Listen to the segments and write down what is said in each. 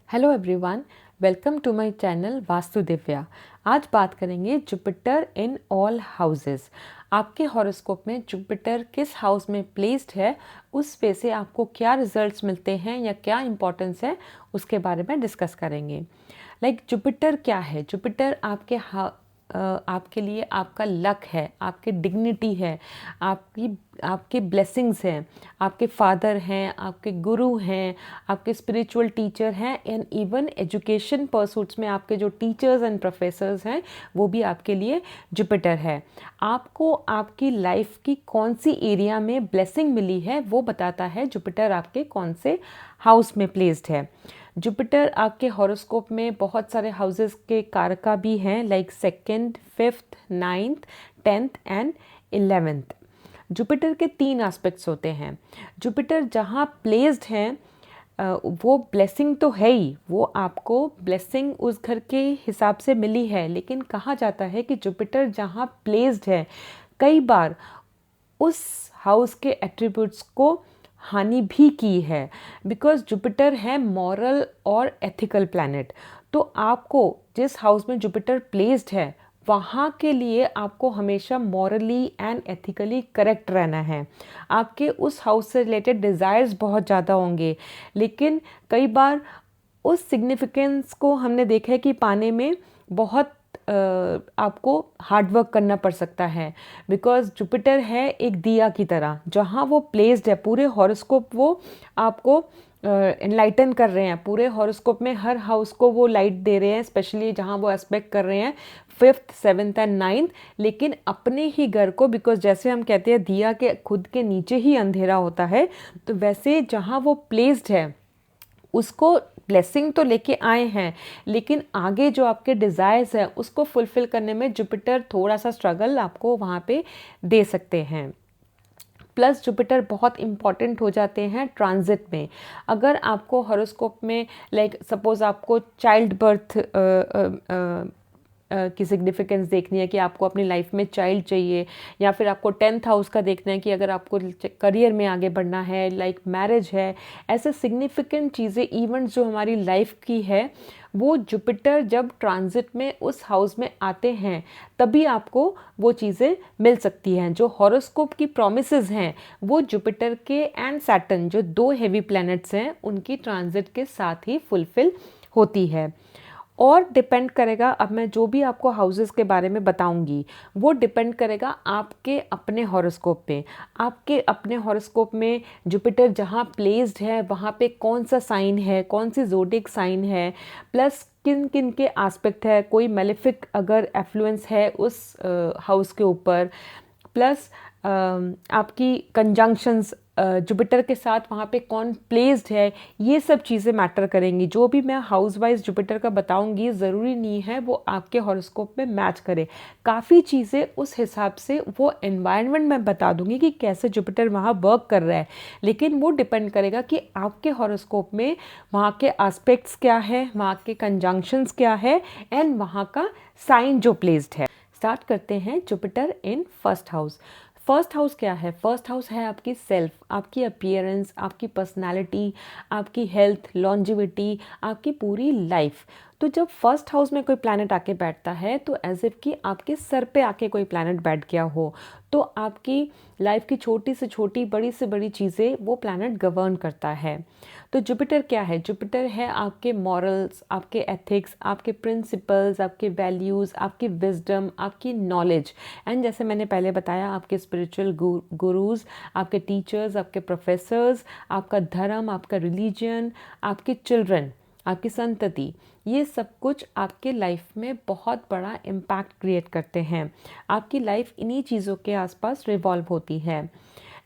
Hello everyone, welcome to my channel Vastu Divya. आज बात करेंगे जुपिटर इन ऑल हाउसेस। आपके हॉरोस्कोप में जुपिटर किस हाउस में प्लेस्ड है, उस पे से आपको क्या रिजल्ट्स मिलते हैं या क्या इंपॉर्टेंस है, उसके बारे में डिस्कस करेंगे। जुपिटर क्या है? जुपिटर आपके लिए आपका लक है, आपकी डिग्निटी है, आपकी ब्लेसिंग्स हैं, आपके फादर हैं, आपके गुरु हैं, आपके स्पिरिचुअल टीचर हैं, एंड इवन एजुकेशन परसूट्स में आपके जो टीचर्स एंड प्रोफेसर्स हैं वो भी आपके लिए जुपिटर है। आपको आपकी लाइफ की कौन सी एरिया में ब्लेसिंग मिली है वो बताता है जुपिटर आपके कौन से हाउस में प्लेस्ड है। जुपिटर आपके हॉरोस्कोप में बहुत सारे हाउसेस के कारका भी हैं, like second, fifth, ninth, tenth and 11th। Jupiter के 3 एस्पेक्ट्स होते हैं। जुपिटर जहाँ प्लेस्ड हैं वो ब्लेसिंग तो है ही, वो आपको ब्लेसिंग उस घर के हिसाब से मिली है, लेकिन कहा जाता है कि जुपिटर जहाँ प्लेस्ड है कई बार उस हाउस के एट्रीब्यूट्स को हानि भी की है, बिकॉज जुपिटर है मॉरल और एथिकल प्लैनेट। तो आपको जिस हाउस में जुपिटर प्लेस्ड है वहाँ के लिए आपको हमेशा मॉरली एंड एथिकली करेक्ट रहना है। आपके उस हाउस से रिलेटेड डिज़ायर्स बहुत ज़्यादा होंगे, लेकिन कई बार उस सिग्निफिकेंस को हमने देखा है कि पाने में बहुत आपको हार्ड वर्क करना पड़ सकता है, बिकॉज जुपिटर है एक दिया की तरह, जहाँ वो प्लेस्ड है पूरे हॉरोस्कोप वो आपको एनलाइटन कर रहे हैं। पूरे हॉरोस्कोप में हर हाउस को वो लाइट दे रहे हैं, स्पेशली जहाँ वो एस्पेक्ट कर रहे हैं फिफ्थ, सेवन्थ एंड नाइन्थ। लेकिन अपने ही घर को, बिकॉज जैसे हम कहते हैं दिया के खुद के नीचे ही अंधेरा होता है, तो वैसे जहाँ वो प्लेस्ड है उसको ब्लेसिंग तो लेके आए हैं, लेकिन आगे जो आपके डिज़ायर्स हैं उसको फुलफ़िल करने में जुपिटर थोड़ा सा स्ट्रगल आपको वहाँ पे दे सकते हैं। प्लस जुपिटर बहुत इंपॉर्टेंट हो जाते हैं ट्रांजिट में। अगर आपको हॉरोस्कोप में सपोज आपको चाइल्ड बर्थ की सिग्निफिकेंस देखनी है कि आपको अपनी लाइफ में चाइल्ड चाहिए, या फिर आपको 10th हाउस का देखना है कि अगर आपको करियर में आगे बढ़ना है, लाइक मैरिज है, ऐसे सिग्निफिकेंट चीज़ें, इवेंट्स जो हमारी लाइफ की है, वो जुपिटर जब ट्रांजिट में उस हाउस में आते हैं तभी आपको वो चीज़ें मिल सकती हैं। जो हॉरोस्कोप की प्रॉमिसेस हैं वो जुपिटर के एंड सैटर्न, जो 2 हेवी प्लैनेट्स हैं, उनकी ट्रांजिट के साथ ही फुलफिल होती है। और डिपेंड करेगा, अब मैं जो भी आपको हाउसेस के बारे में बताऊंगी वो डिपेंड करेगा आपके अपने हॉरोस्कोप पे। आपके अपने हॉरोस्कोप में जुपिटर जहाँ प्लेस्ड है वहाँ पे कौन सा साइन है, कौन सी ज़ोडिक साइन है, प्लस किन किन के एस्पेक्ट है, कोई मेलेफिक अगर एफ्लुएंस है उस हाउस के ऊपर, प्लस आपकी कंजंक्शंस जुपिटर के साथ वहाँ पे कौन प्लेस्ड है, ये सब चीज़ें मैटर करेंगी। जो भी मैं हाउस वाइज जुपिटर का बताऊंगी ज़रूरी नहीं है वो आपके हॉरोस्कोप में मैच करे। काफ़ी चीज़ें उस हिसाब से वो एनवायरनमेंट में बता दूंगी कि कैसे जुपिटर वहाँ वर्क कर रहा है, लेकिन वो डिपेंड करेगा कि आपके हॉरोस्कोप में वहाँ के एस्पेक्ट्स क्या है, वहाँ के कंजंक्शंस क्या है, एंड वहाँ का साइन जो प्लेस्ड है। स्टार्ट करते हैं Jupiter in first house. First house क्या है? फर्स्ट हाउस है आपकी सेल्फ, आपकी अपीयरेंस, आपकी पर्सनालिटी, आपकी हेल्थ, लॉन्जिविटी, आपकी पूरी लाइफ। तो जब फर्स्ट हाउस में कोई प्लैनेट आके बैठता है तो एज इफ कि आपके सर पे आके कोई प्लैनेट बैठ गया हो, तो आपकी लाइफ की छोटी से छोटी, बड़ी से बड़ी चीज़ें वो प्लैनेट गवर्न करता है। तो जुपिटर क्या है? जुपिटर है आपके मॉरल्स, आपके एथिक्स, आपके प्रिंसिपल्स, आपके वैल्यूज़, आपकी विजडम, आपकी नॉलेज, एंड जैसे मैंने पहले बताया आपके स्पिरिचुअल गुरुज, आपके टीचर्स, आपके प्रोफेसर्स, आपका धर्म, आपका रिलीजन, आपके चिल्ड्रन, आपकी संतति, ये सब कुछ आपके लाइफ में बहुत बड़ा इम्पैक्ट क्रिएट करते हैं। आपकी लाइफ इन्हीं चीज़ों के आसपास रिवॉल्व होती है।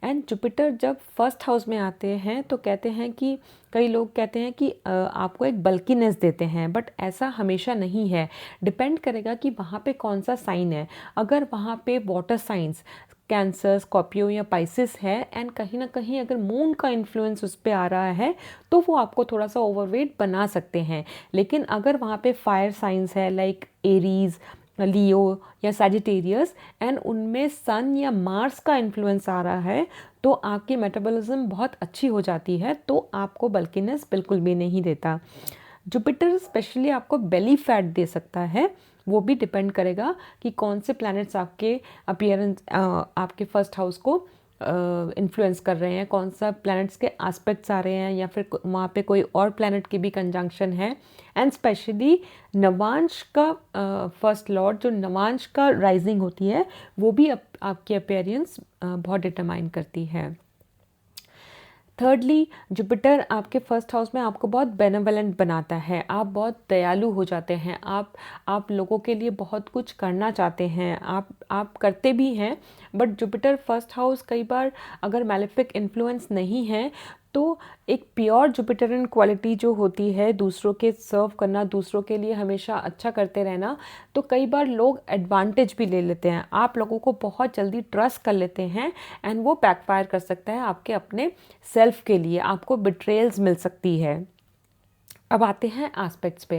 एंड जुपिटर जब फर्स्ट हाउस में आते हैं तो कहते हैं कि, कई लोग कहते हैं कि आपको एक बल्कीनेस देते हैं, बट ऐसा हमेशा नहीं है। डिपेंड करेगा कि वहाँ पे कौन सा साइन है। अगर वहाँ पे वाटर साइंस, कैंसर, स्कॉर्पियो या पाइसिस है, एंड कहीं ना कहीं अगर मून का इन्फ्लुएंस उस पर आ रहा है तो वो आपको थोड़ा सा ओवरवेट बना सकते हैं। लेकिन अगर वहाँ पे फायर साइंस है, लाइक एरीज, लियो या सैजिटेरियस, एंड उनमें सन या मार्स का इन्फ्लुएंस आ रहा है, तो आपकी मेटाबॉलिज्म बहुत अच्छी हो जाती है, तो आपको बल्कीनेस बिल्कुल भी नहीं देता। जुपिटर स्पेशली आपको बेली फैट दे सकता है, वो भी डिपेंड करेगा कि कौन से प्लैनेट्स आपके अपीयरेंस आपके फर्स्ट हाउस को इन्फ्लुएंस कर रहे हैं, कौन सा प्लैनेट्स के एस्पेक्ट्स आ रहे हैं, या फिर वहाँ पे कोई और प्लैनेट की भी कंजंक्शन है। एंड स्पेशली नवांश का फर्स्ट लॉर्ड, जो नवांश का राइजिंग होती है, वो भी आपकी अपीयरेंस बहुत डिटरमाइन करती है। थर्डली, जुपिटर आपके फर्स्ट हाउस में आपको बहुत बेनेवलेंट बनाता है, आप बहुत दयालु हो जाते हैं, आप लोगों के लिए बहुत कुछ करना चाहते हैं, आप करते भी हैं। बट जुपिटर फर्स्ट हाउस कई बार अगर मैलेफिक इन्फ्लुएंस नहीं है तो एक प्योर जुपिटरन क्वालिटी जो होती है, दूसरों के सर्व करना, दूसरों के लिए हमेशा अच्छा करते रहना, तो कई बार लोग एडवांटेज भी ले लेते हैं, आप लोगों को बहुत जल्दी ट्रस्ट कर लेते हैं एंड वो बैकफायर कर सकता है आपके अपने सेल्फ के लिए, आपको बिट्रेयल्स मिल सकती है। अब आते हैं एस्पेक्ट्स पे।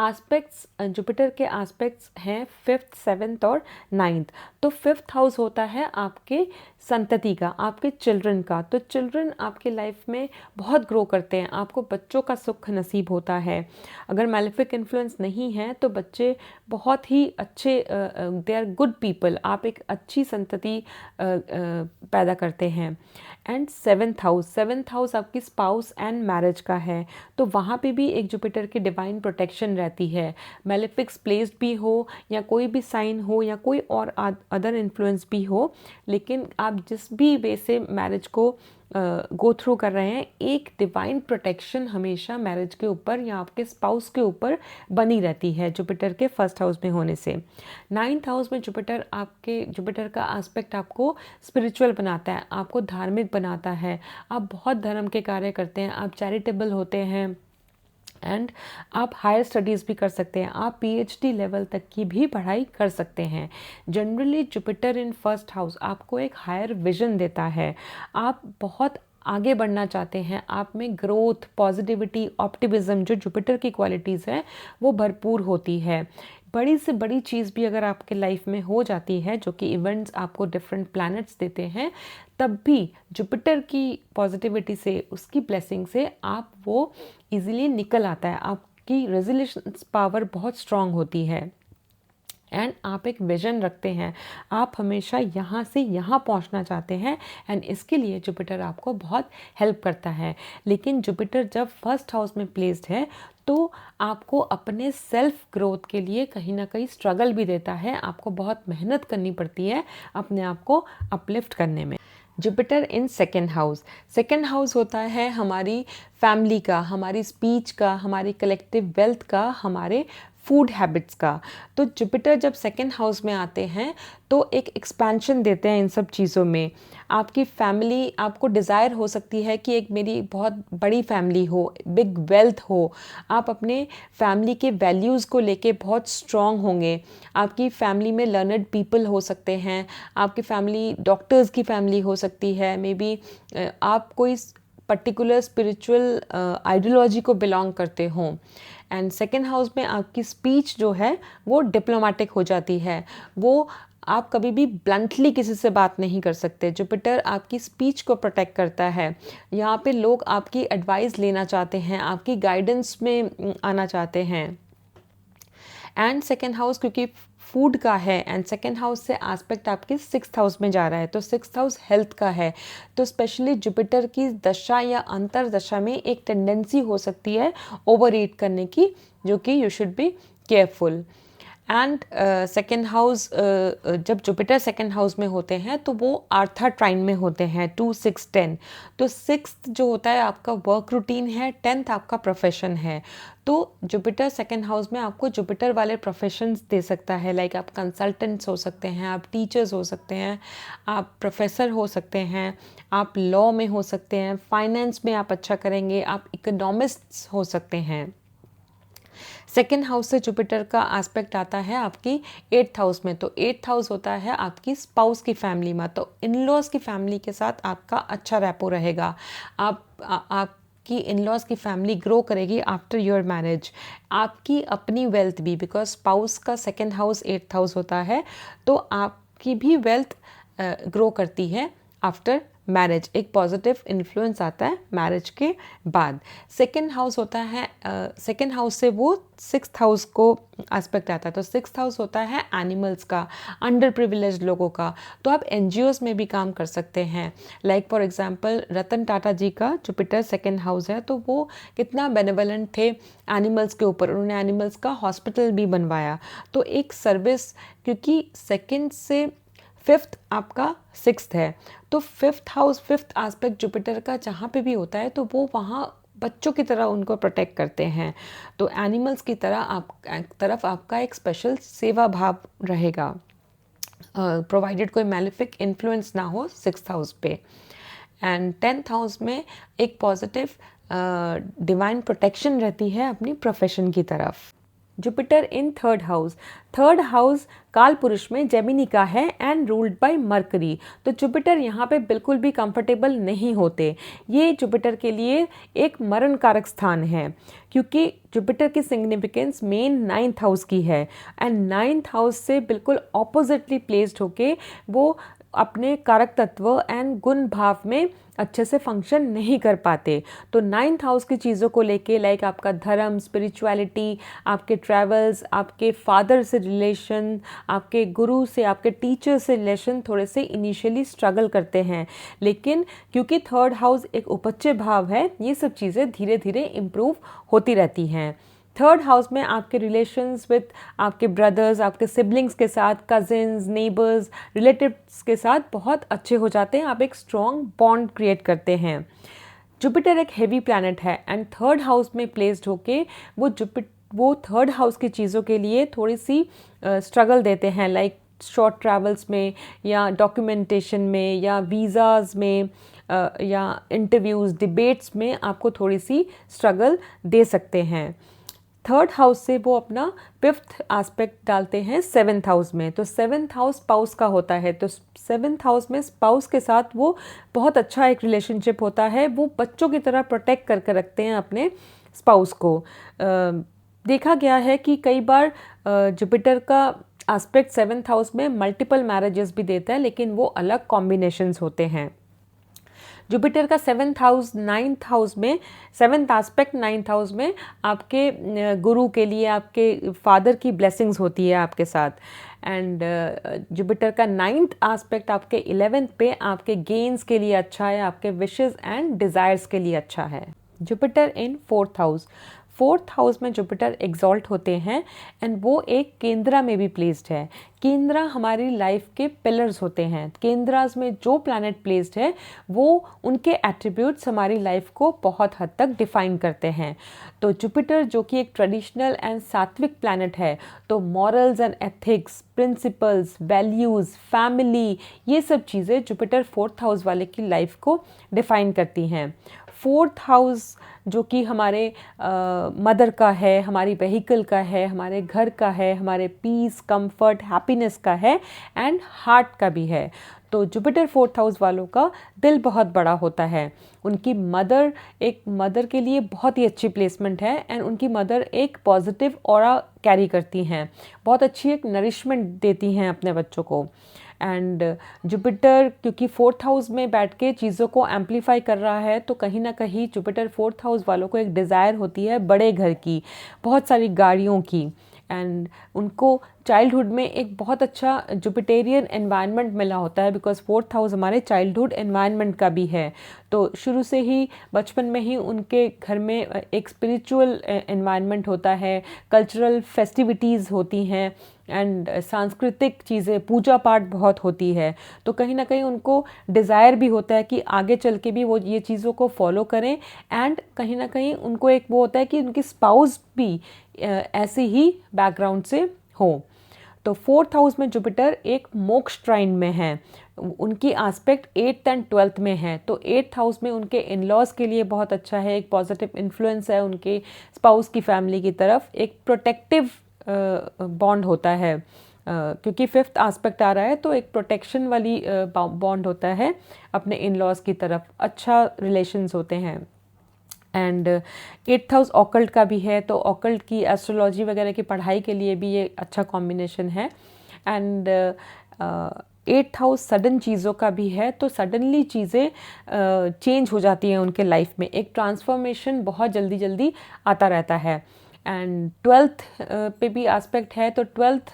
एस्पेक्ट्स, जुपिटर के एस्पेक्ट्स हैं 5th 7th और 9th। तो 5th हाउस होता है आपके संतति का, आपके चिल्ड्रन का। तो चिल्ड्रन आपके लाइफ में बहुत ग्रो करते हैं, आपको बच्चों का सुख नसीब होता है। अगर मैलेफिक इन्फ्लुएंस नहीं है तो बच्चे बहुत ही अच्छे, दे आर गुड पीपल, आप एक अच्छी संतति पैदा करते हैं। एंड 7th हाउस आपकी स्पाउस एंड मैरिज का है, तो वहाँ पे भी एक जुपिटर की डिवाइन प्रोटेक्शन रहती है। मैलेफिक्स प्लेस्ड भी हो या कोई भी साइन हो या कोई और अदर इन्फ्लुएंस भी हो, लेकिन आप जिस भी वे से मैरिज को गो थ्रू कर रहे हैं, एक डिवाइन प्रोटेक्शन हमेशा मैरिज के ऊपर या आपके स्पाउस के ऊपर बनी रहती है जुपिटर के फर्स्ट हाउस में होने से। 9th हाउस में जुपिटर का एस्पेक्ट आपको स्पिरिचुअल बनाता है, आपको धार्मिक बनाता है, आप बहुत धर्म के कार्य करते हैं, आप चैरिटेबल होते हैं एंड आप हायर स्टडीज़ भी कर सकते हैं, आप PhD लेवल तक की भी पढ़ाई कर सकते हैं। Generally Jupiter in first house आपको एक हायर विजन देता है, आप बहुत आगे बढ़ना चाहते हैं, आप में ग्रोथ, पॉजिटिविटी, ऑप्टिमिज्म जो जुपिटर की क्वालिटीज़ हैं वो भरपूर होती है। बड़ी से बड़ी चीज़ भी अगर आपके लाइफ में हो जाती है, जो कि इवेंट्स आपको डिफरेंट प्लैनेट्स देते हैं, तब भी जुपिटर की पॉजिटिविटी से, उसकी ब्लेसिंग से आप वो इजीली निकल आता है, आपकी रेजिलिएशन पावर बहुत स्ट्रांग होती है एंड आप एक विजन रखते हैं, आप हमेशा यहाँ से यहाँ पहुँचना चाहते हैं एंड इसके लिए जुपिटर आपको बहुत हेल्प करता है। लेकिन जुपिटर जब फर्स्ट हाउस में प्लेस्ड है तो आपको अपने सेल्फ ग्रोथ के लिए कहीं ना कहीं स्ट्रगल भी देता है, आपको बहुत मेहनत करनी पड़ती है अपने आप को अपलिफ्ट करने में। जुपिटर इन सेकेंड हाउस होता है हमारी फैमिली का, हमारी स्पीच का, हमारी कलेक्टिव वेल्थ का, हमारे फूड हैबिट्स का। तो जुपिटर जब सेकेंड हाउस में आते हैं तो एक एक्सपेंशन देते हैं इन सब चीज़ों में। आपकी फैमिली, आपको डिज़ायर हो सकती है कि एक मेरी बहुत बड़ी फैमिली हो, बिग वेल्थ हो, आप अपने फैमिली के वैल्यूज़ को लेके बहुत स्ट्रॉन्ग होंगे। आपकी फैमिली में लर्नड पीपल हो सकते हैं, आपकी फैमिली डॉक्टर्स की फैमिली हो सकती है, मे बी आप कोई पर्टिकुलर स्पिरिचुअल आइडियोलॉजी को बिलोंग करते हों। एंड सेकेंड हाउस में आपकी स्पीच जो है वो डिप्लोमेटिक हो जाती है, वो आप कभी भी ब्लंटली किसी से बात नहीं कर सकते। जुपिटर आपकी स्पीच को प्रोटेक्ट करता है, यहाँ पे लोग आपकी एडवाइस लेना चाहते हैं, आपकी गाइडेंस में आना चाहते हैं। एंड सेकेंड हाउस क्योंकि फूड का है एंड सेकेंड हाउस से एस्पेक्ट आपके 6th हाउस में जा रहा है, तो 6th हाउस हेल्थ का है, तो स्पेशली जुपिटर की दशा या अंतर दशा में एक टेंडेंसी हो सकती है ओवर ईट करने की, जो कि you should be careful. And second house, जब जुपिटर सेकेंड हाउस में होते हैं तो वो आर्था ट्राइन में होते हैं 2, 6, 10। तो 6th जो होता है आपका वर्क रूटीन है, 10th आपका प्रोफेशन है। तो जुपिटर सेकेंड हाउस में आपको जुपिटर वाले प्रोफेशंस दे सकता है, लाइक आप कंसल्टेंट्स हो सकते हैं, आप टीचर्स हो सकते हैं, आप प्रोफेसर हो सकते हैं, आप लॉ में हो सकते हैं, फाइनेंस में आप अच्छा करेंगे, आप इकोनॉमिस्ट्स हो सकते हैं। सेकेंड हाउस से जुपिटर का एस्पेक्ट आता है आपकी 8th हाउस में, तो 8th हाउस होता है आपकी स्पाउस की फैमिली में, तो इन लॉज की फैमिली के साथ आपका अच्छा रैपो रहेगा, आपकी इन लॉज की फैमिली ग्रो करेगी आफ्टर योर मैरिज। आपकी अपनी वेल्थ भी, बिकॉज स्पाउस का सेकेंड हाउस 8th हाउस होता है, तो आपकी भी वेल्थ ग्रो करती है आफ्टर मैरिज, एक पॉजिटिव इन्फ्लुएंस आता है मैरिज के बाद। सेकेंड हाउस होता है, सेकेंड हाउस से वो सिक्स्थ हाउस को एस्पेक्ट आता है। तो सिक्स्थ हाउस होता है एनिमल्स का, अंडर प्रिविलेज लोगों का। तो आप एनजीओज में भी काम कर सकते हैं। Like for example Ratan Tata जी का जुपिटर सेकेंड हाउस है, तो वो कितना बेनेवलेंट थे एनिमल्स के ऊपर, उन्होंने एनिमल्स का हॉस्पिटल भी बनवाया। तो एक सर्विस, क्योंकि सेकेंड से फिफ्थ आपका सिक्स्थ है, तो fifth house, fifth aspect Jupiter का जहाँ पे भी होता है तो वो वहाँ बच्चों की तरह उनको प्रोटेक्ट करते हैं। तो एनिमल्स की तरफ आपका एक स्पेशल सेवा भाव रहेगा, प्रोवाइडेड कोई मैलिफिक इन्फ्लुएंस ना हो सिक्स्थ हाउस पे। एंड टेंथ हाउस में एक पॉजिटिव डिवाइन प्रोटेक्शन रहती है अपनी प्रोफेशन की तरफ। Jupiter in third house, third house काल पुरुष में जेमिनी का है एंड रूल्ड बाय मरकरी। तो जुपिटर यहाँ पे बिल्कुल भी कंफर्टेबल नहीं होते। ये जुपिटर के लिए एक मरण कारक स्थान है, क्योंकि जुपिटर की सिग्निफिकेंस मेन नाइन्थ हाउस की है एंड नाइन्थ हाउस से बिल्कुल ऑपोजिटली प्लेस्ड होके वो अपने कारक तत्व एंड गुण भाव में अच्छे से फंक्शन नहीं कर पाते। तो नाइन्थ हाउस की चीज़ों को लेके, लाइक आपका धर्म, स्पिरिचुअलिटी, आपके ट्रैवल्स, आपके फादर से रिलेशन, आपके गुरु से, आपके टीचर से रिलेशन थोड़े से इनिशियली स्ट्रगल करते हैं। लेकिन क्योंकि थर्ड हाउस एक उपच्य भाव है, ये सब चीज़ें धीरे धीरे इम्प्रूव होती रहती हैं। थर्ड हाउस में आपके रिलेशंस विद आपके ब्रदर्स, आपके सिबलिंग्स के साथ, कजिन्स, नेबर्स, रिलेटिव्स के साथ बहुत अच्छे हो जाते हैं। आप एक स्ट्रॉन्ग बॉन्ड क्रिएट करते हैं। जुपिटर एक हेवी प्लैनेट है एंड थर्ड हाउस में प्लेस्ड होके वो थर्ड हाउस की चीज़ों के लिए थोड़ी सी स्ट्रगल देते हैं, लाइक शॉर्ट ट्रैवल्स में या डॉक्यूमेंटेशन में या वीज़ाज़ में या इंटरव्यूज़, डिबेट्स में आपको थोड़ी सी स्ट्रगल दे सकते हैं। थर्ड हाउस से वो अपना फिफ्थ एस्पेक्ट डालते हैं सेवन्थ हाउस में। तो सेवन्थ हाउस स्पाउस का होता है, तो सेवन्थ हाउस में स्पाउस के साथ वो बहुत अच्छा एक रिलेशनशिप होता है। वो बच्चों की तरह प्रोटेक्ट करके रखते हैं अपने स्पाउस को। देखा गया है कि कई बार जुपिटर का एस्पेक्ट सेवन्थ हाउस में मल्टीपल मैरिजेस भी देता है, लेकिन वो अलग कॉम्बिनेशंस होते हैं। जुपिटर का सेवन्थ हाउस नाइन्थ हाउस में, सेवन्थ एस्पेक्ट नाइन्थ हाउस में आपके गुरु के लिए, आपके फादर की ब्लेसिंग्स होती है आपके साथ। एंड जुपिटर का नाइन्थ एस्पेक्ट आपके 11th पे आपके गेन्स के लिए अच्छा है, आपके विशेस एंड डिज़ायर्स के लिए अच्छा है। Jupiter in fourth house, fourth house में जुपिटर एग्जॉल्ट होते हैं एंड वो एक केंद्रा में भी प्लेस्ड है। केंद्रा हमारी लाइफ के पिलर्स होते हैं। केंद्रास में जो प्लैनेट प्लेस्ड है वो उनके एट्रीब्यूट्स हमारी लाइफ को बहुत हद तक डिफाइन करते हैं। तो जुपिटर जो कि एक ट्रेडिशनल एंड सात्विक प्लैनेट है, तो morals and ethics, principles, values, family, ये सब चीज़ें जुपिटर फोर्थ हाउस वाले की लाइफ को डिफाइन करती हैं। फोर्थ हाउस जो कि हमारे मदर का है, हमारी व्हीकल का है, हमारे घर का है, हमारे पीस, कंफर्ट, हैप्पीनेस का है एंड हार्ट का भी है। तो जुपिटर फोर्थ हाउस वालों का दिल बहुत बड़ा होता है। उनकी मदर, एक मदर के लिए बहुत ही अच्छी प्लेसमेंट है एंड उनकी मदर एक पॉजिटिव ऑरा कैरी करती हैं, बहुत अच्छी एक नरिशमेंट देती हैं अपने बच्चों को। एंड जुपिटर क्योंकि फोर्थ हाउस में बैठ के चीज़ों को एम्पलीफाई कर रहा है, तो कहीं ना कहीं जुपिटर फोर्थ हाउस वालों को एक डिज़ायर होती है बड़े घर की, बहुत सारी गाड़ियों की। एंड उनको चाइल्डहुड में एक बहुत अच्छा जुपिटेरियन एनवायरनमेंट मिला होता है, बिकॉज फोर्थ हाउस हमारे चाइल्डहुड एनवायरनमेंट का भी है। तो शुरू से ही बचपन में ही उनके घर में एक स्पिरिचुअल एनवायरनमेंट होता है, कल्चरल फेस्टिविटीज़ होती हैं एंड सांस्कृतिक चीज़ें, पूजा पाठ बहुत होती है। तो कहीं ना कहीं उनको डिज़ायर भी होता है कि आगे चल के भी वो ये चीज़ों को फॉलो करें एंड कहीं ना कहीं उनको एक वो होता है कि उनकी स्पाउस भी ऐसे ही बैकग्राउंड से हो। तो फोर्थ हाउस में जुपिटर एक मोक्ष ट्राइन में है, उनकी एस्पेक्ट 8th एंड 12th में है। तो 8th हाउस में उनके इन लॉज के लिए बहुत अच्छा है, एक पॉजिटिव इन्फ्लुएंस है उनके स्पाउस की फैमिली की तरफ, एक प्रोटेक्टिव बॉन्ड होता है क्योंकि फिफ्थ एस्पेक्ट आ रहा है, तो एक प्रोटेक्शन वाली बॉन्ड होता है अपने इन लॉज की तरफ, अच्छा रिलेशंस होते हैं। एंड 8th हाउस ऑकल्ट का भी है, तो ऑकल्ट की एस्ट्रोलॉजी वगैरह की पढ़ाई के लिए भी ये अच्छा कॉम्बिनेशन है। एंड एट्थ हाउस सडन चीज़ों का भी है, तो सडनली चीज़ें चेंज हो जाती हैं उनके लाइफ में, एक ट्रांसफॉर्मेशन बहुत जल्दी जल्दी आता रहता है। एंड ट्वेल्थ पे भी एस्पेक्ट है, तो ट्वेल्थ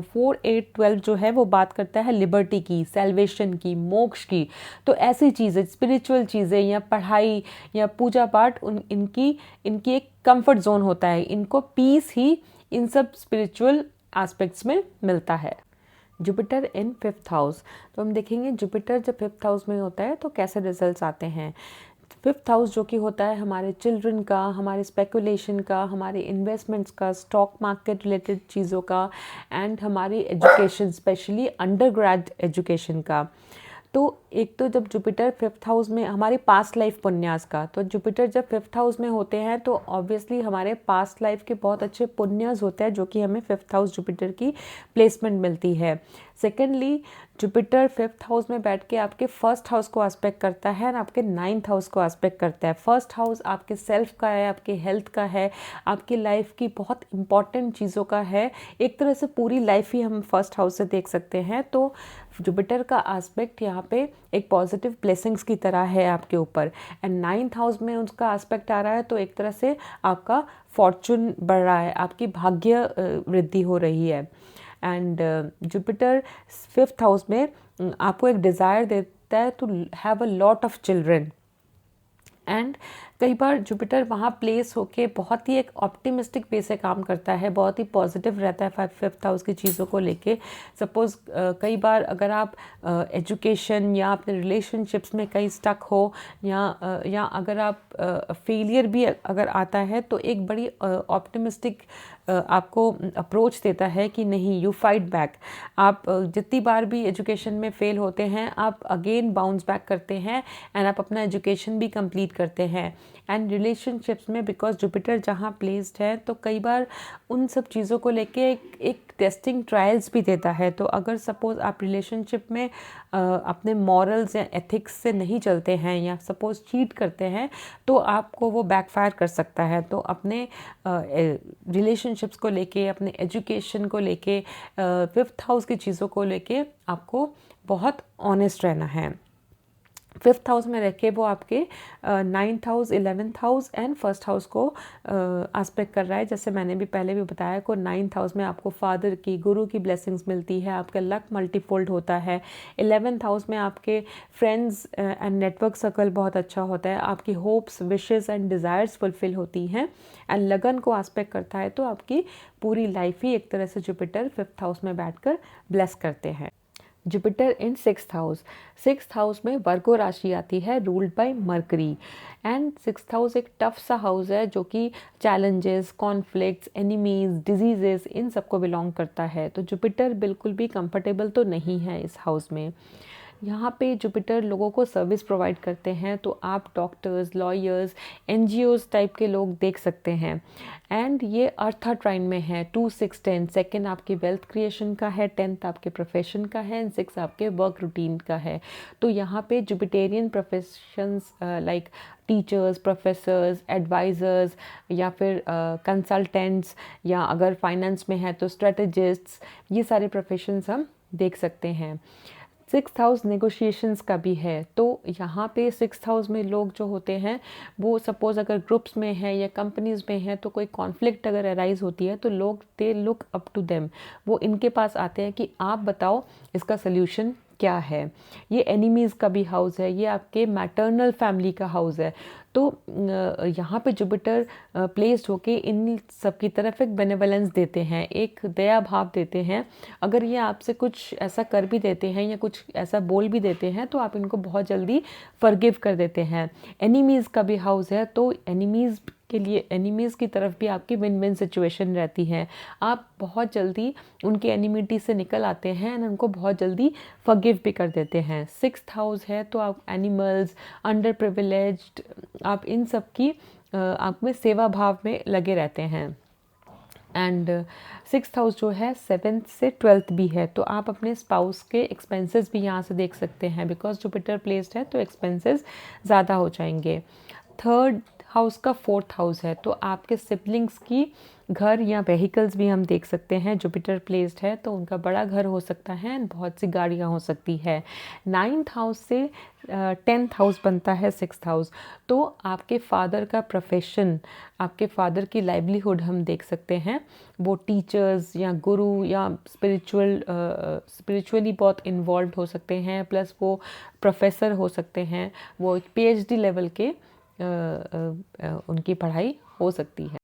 4 8 12 जो है वो बात करता है लिबर्टी की, सेल्वेशन की, मोक्ष की। तो ऐसी चीज़ें, स्पिरिचुअल चीज़ें या पढ़ाई या पूजा पाठ, इनकी इनकी एक कंफर्ट जोन होता है, इनको पीस ही इन सब स्पिरिचुअल एस्पेक्ट्स में मिलता है। जुपिटर इन 5th हाउस, तो हम देखेंगे जुपिटर जब 5th हाउस में होता है तो कैसे रिजल्ट्स आते हैं। 5th हाउस जो कि होता है हमारे चिल्ड्रन का, हमारे स्पेकुलेशन का, हमारे इन्वेस्टमेंट्स का, स्टॉक मार्केट रिलेटेड चीज़ों का, एंड हमारी education, specially under grade education का। तो एक तो जब जुपिटर 5th हाउस में, हमारे पास्ट लाइफ पुण्यास का, तो जुपिटर जब 5th हाउस में होते हैं तो ऑब्वियसली हमारे पास्ट लाइफ के बहुत अच्छे पुण्यास होते हैं, जो कि हमें 5th हाउस जुपिटर की प्लेसमेंट मिलती है। सेकेंडली, जुपिटर 5th हाउस में बैठ के आपके फर्स्ट हाउस को एस्पेक्ट करता है और आपके 9th हाउस को एस्पेक्ट करता है। फर्स्ट हाउस आपके सेल्फ का है, आपके हेल्थ का है, आपकी लाइफ की बहुत इंपॉर्टेंट चीज़ों का है। एक तरह से पूरी लाइफ ही हम फर्स्ट हाउस से देख सकते हैं। तो जुपिटर का एस्पेक्ट यहाँ पे एक पॉजिटिव ब्लेसिंग्स की तरह है आपके ऊपर। एंड 9th हाउस में उसका एस्पेक्ट आ रहा है, तो एक तरह से आपका फॉर्चून बढ़ रहा है, आपकी भाग्य वृद्धि हो रही है। एंड जुपिटर 5th हाउस में आपको एक डिज़ायर देता है to have a lot of children. And कई बार जुपिटर वहाँ प्लेस होके बहुत ही एक ऑप्टिमिस्टिक वे से काम करता है, बहुत ही पॉजिटिव रहता है 5th हाउस की चीज़ों को लेके। सपोज़ कई बार अगर आप एजुकेशन या अपने रिलेशनशिप्स में कहीं स्टक हो, या अगर आप फेलियर भी अगर आता है, तो एक बड़ी ऑप्टिमिस्टिक आपको अप्रोच देता है कि नहीं, यू फाइट बैक। आप जितनी बार भी एजुकेशन में फ़ेल होते हैं, आप अगेन बाउंस बैक करते हैं एंड आप अपना एजुकेशन भी कंप्लीट करते हैं। एंड रिलेशनशिप्स में बिकॉज जुपिटर जहाँ प्लेस्ड है, तो कई बार उन सब चीज़ों को लेके एक टेस्टिंग ट्रायल्स भी देता है। तो अगर सपोज़ आप रिलेशनशिप में अपने मॉरल्स या एथिक्स से नहीं चलते हैं, या सपोज़ चीट करते हैं, तो आपको वो बैकफायर कर सकता है। तो अपने रिलेशनशिप्स को लेके, अपने एजुकेशन को लेके, 5th हाउस की चीज़ों को लेके आपको बहुत ऑनेस्ट रहना है। 5th हाउस में रह के वो आपके 9th house, 11th house and 1st house को एस्पेक्ट कर रहा है। जैसे मैंने भी पहले भी बताया को 9th हाउस में आपको फादर की, गुरु की ब्लेसिंग्स मिलती है, आपका लक मल्टीफोल्ड होता है। 11th हाउस में आपके फ्रेंड्स एंड नेटवर्क सर्कल बहुत अच्छा होता है, आपकी hopes, wishes and desires fulfil होती हैं। एंड लगन को एस्पेक्ट करता है, तो आपकी पूरी लाइफ ही एक तरह से जुपिटर 5th हाउस में बैठकर ब्लेस करते हैं। Jupiter in 6th house, 6th house में वर्गो राशि आती है, ruled by mercury. And 6th house एक टफ सा हाउस है, जो कि चैलेंजेस, कॉन्फ्लिक्ट्स, एनिमीज, डिजीजेस, इन सबको बिलोंग करता है। तो जुपिटर बिल्कुल भी कंफर्टेबल तो नहीं है इस हाउस में। यहाँ पे जुपिटर लोगों को सर्विस प्रोवाइड करते हैं, तो आप डॉक्टर्स, लॉयर्स, एनजीओज टाइप के लोग देख सकते हैं। एंड ये अर्था ट्राइन में है, 2 6 10। सेकेंड आपके वेल्थ क्रिएशन का है, 10th आपके प्रोफेशन का है, एंड 6 आपके वर्क रूटीन का है। तो यहाँ पे Jupiterian professions like teachers, professors, advisers, या फिर कंसल्टेंट्स, या अगर फाइनेंस में है तो स्ट्रेटजिस्ट्स, ये सारे प्रोफेशंस हम देख सकते हैं। 6th हाउस नेगोशिएशंस का भी है। तो यहाँ पे 6th हाउस में लोग जो होते हैं, वो सपोज़ अगर ग्रुप्स में है या कंपनीज़ में है, तो कोई कॉन्फ्लिक्ट अगर अराइज होती है, तो लोग they look up to them, वो इनके पास आते हैं कि आप बताओ इसका सल्यूशन क्या है। ये एनिमीज़ का भी हाउस है, ये आपके मैटरनल फैमिली का हाउस है। तो यहाँ पे जुपिटर प्लेस्ड होके इन सब की तरफ एक बेनेवलेंस देते हैं, एक दया भाव देते हैं। अगर ये आपसे कुछ ऐसा कर भी देते हैं या कुछ ऐसा बोल भी देते हैं, तो आप इनको बहुत जल्दी फॉरगिव कर देते हैं। एनिमीज़ का भी हाउस है, तो एनिमीज़ के लिए, एनिमीज़ की तरफ भी आपकी विन विन सिचुएशन रहती है। आप बहुत जल्दी उनकी एनिमिटी से निकल आते हैं और उनको बहुत जल्दी फॉरगिव भी कर देते हैं। 6th हाउस है, तो आप एनिमल्स, अंडर प्रिविलेज्ड, आप इन सब की आप में सेवा भाव में लगे रहते हैं। एंड 6th हाउस जो है 7th से 12th भी है, तो आप अपने स्पाउस के एक्सपेंसेस भी यहाँ से देख सकते हैं, बिकॉज जुपिटर प्लेस्ड है तो एक्सपेंसेस ज़्यादा हो जाएंगे। 3rd हाउस का 4th हाउस है, तो आपके सिबलिंग्स की घर या व्हीकल्स भी हम देख सकते हैं। जुपिटर प्लेस्ड है तो उनका बड़ा घर हो सकता है, बहुत सी गाड़ियाँ हो सकती है। 9th हाउस से 10th हाउस बनता है 6th हाउस, तो आपके फादर का प्रोफेशन, आपके फादर की लाइवलीहुड हम देख सकते हैं। वो टीचर्स या गुरु या स्पिरिचुअली बहुत इन्वॉल्व हो सकते हैं, प्लस वो प्रोफेसर हो सकते हैं, वो एक PhD लेवल के उनकी पढ़ाई हो सकती है।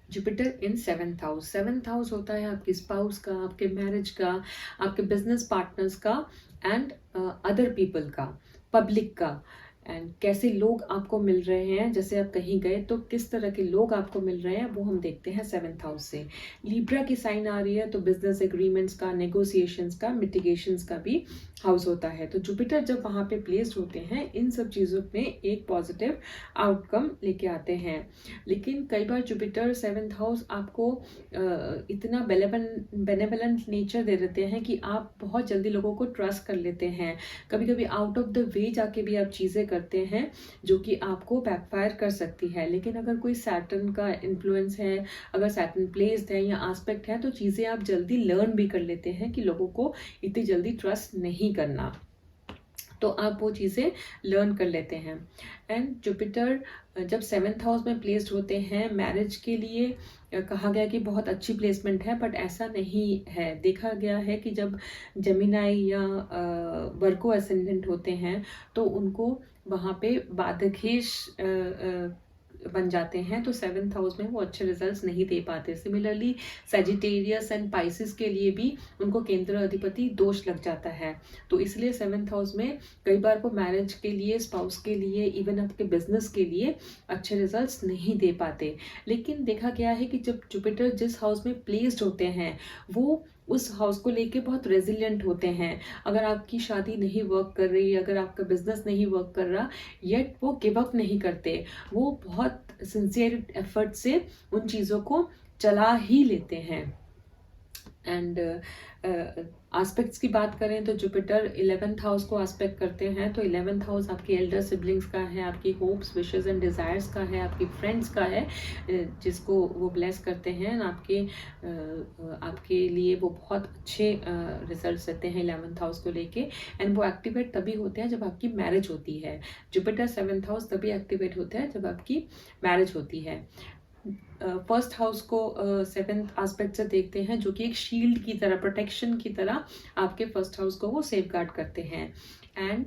Jupiter in 7th house, 7th house होता है आपके स्पाउस का, आपके मैरिज का, आपके बिजनेस पार्टनर्स का एंड अदर पीपल का, पब्लिक का, एंड कैसे लोग आपको मिल रहे हैं, जैसे आप कहीं गए तो किस तरह के लोग आपको मिल रहे हैं, वो हम देखते हैं 7th हाउस से। लिब्रा की साइन आ रही है तो बिजनेस एग्रीमेंट्स का, नेगोशिएशंस का, मिटिगेशंस का भी हाउस होता है। तो जुपिटर जब वहाँ पे प्लेस्ड होते हैं, इन सब चीज़ों में एक पॉजिटिव आउटकम लेके आते हैं। लेकिन कई बार जुपिटर 7th हाउस आपको इतना बेनेवलेंट नेचर दे देते हैं कि आप बहुत जल्दी लोगों को ट्रस्ट कर लेते हैं। कभी कभी आउट ऑफ द वे जाके भी आप चीज़ें करते हैं जो कि आपको बैकफायर कर सकती है। लेकिन अगर कोई सैटर्न का इन्फ्लुएंस है, अगर सैटर्न प्लेस्ड है या आस्पेक्ट है, तो चीज़ें आप जल्दी लर्न भी कर लेते हैं कि लोगों को इतनी जल्दी ट्रस्ट नहीं करना, तो आप वो चीज़ें लर्न कर लेते हैं। एंड जुपिटर जब 7th हाउस में प्लेस्ड होते हैं, मैरिज के लिए कहा गया कि बहुत अच्छी प्लेसमेंट है, बट ऐसा नहीं है। देखा गया है कि जब जेमिनाई या वर्गो एसेंडेंट होते हैं तो उनको वहाँ पे बादखेश बन जाते हैं, तो 7th हाउस में वो अच्छे रिजल्ट्स नहीं दे पाते। सिमिलरली सेजिटेरियस एंड पाइसिस के लिए भी उनको केंद्र अधिपति दोष लग जाता है, तो इसलिए 7th हाउस में कई बार वो मैरिज के लिए, स्पाउस के लिए, इवन आपके बिजनेस के लिए अच्छे रिजल्ट्स नहीं दे पाते। लेकिन देखा गया है कि जब जुपिटर जिस हाउस में प्लेस्ड होते हैं, वो उस हाउस को लेके बहुत रेजिलिएंट होते हैं। अगर आपकी शादी नहीं वर्क कर रही, अगर आपका बिजनेस नहीं वर्क कर रहा, येट वो गिव अप नहीं करते, वो बहुत सिंसियर एफर्ट से उन चीज़ों को चला ही लेते हैं। एंड एस्पेक्ट्स की बात करें तो जुपिटर 11th हाउस को एस्पेक्ट करते हैं, तो 11th हाउस आपके एल्डर सिबलिंग्स का है, आपकी होप्स, विशेस एंड डिज़ायर्स का है, आपकी फ्रेंड्स का है, जिसको वो ब्लेस करते हैं। आपके लिए वो बहुत अच्छे रिजल्ट्स देते हैं 11th हाउस को लेके। एंड वो एक्टिवेट तभी होते हैं जब आपकी मैरिज होती है। जुपिटर 7th हाउस तभी एक्टिवेट होता है जब आपकी मैरिज होती है। फर्स्ट हाउस को 7th एस्पेक्ट से देखते हैं, जो कि एक शील्ड की तरह, प्रोटेक्शन की तरह आपके फर्स्ट हाउस को वो सेफ गार्ड करते हैं। एंड